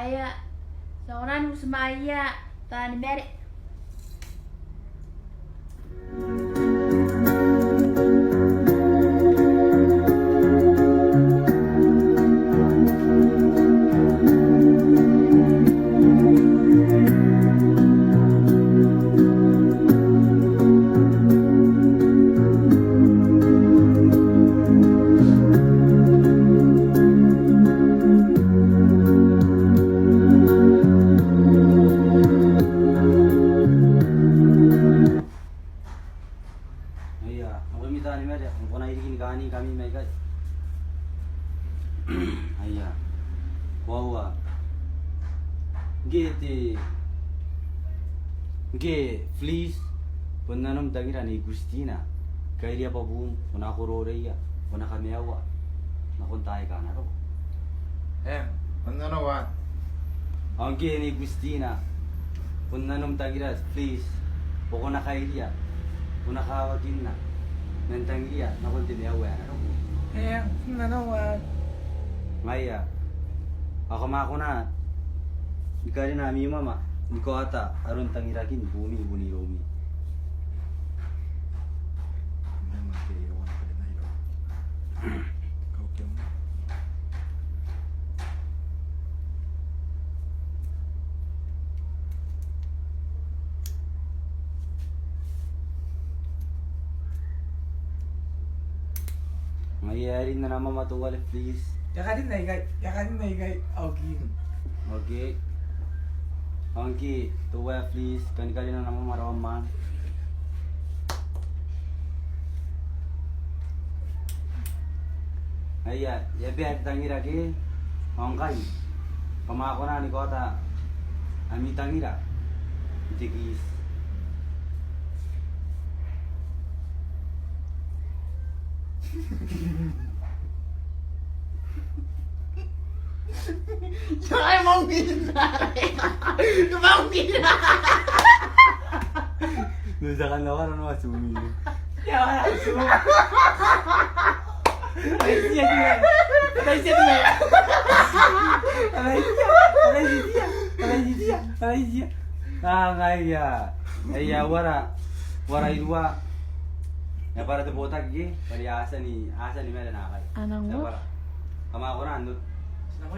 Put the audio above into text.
Aya, saunan Usmaya, tani mere. Kami may kat. Aya. Wawa. Gete. Ge fleece. Punanam tagira ni Gustina. Kairia pa boom. Puna kuroreya. Puna kamiawa. Nakuntay ka na ro. Ano wa? Ang ge ni Gustina. Punanam tagira fleece. Pukuna kairia. Puna kawakin na. Nantangia, nakuntiniawa na ro. Ano wa? Maya, ako na. Ika rin nami mama. Iko ata, aron tangirakin, bumi, buni-romi. Mayayari na naman matuwal, please. Yakarin na igay. Augin. Okay. Angki, tuwa please. Kani-kani na naman maraman. Aya, yabi at tangira ki. Angkay. Pamako na ni kota. Ami tangira. Itikis. Jangan mau gila. Mau gila. Nusakan na ano masumi. Ya langsung. Malaysia dia. Malaysia dia. Malaysia. Ah, ngaya. Aya wara ilwa. Ya para te botak ge, pari asa ni mere na kai. Anang mo? Kama ko na andot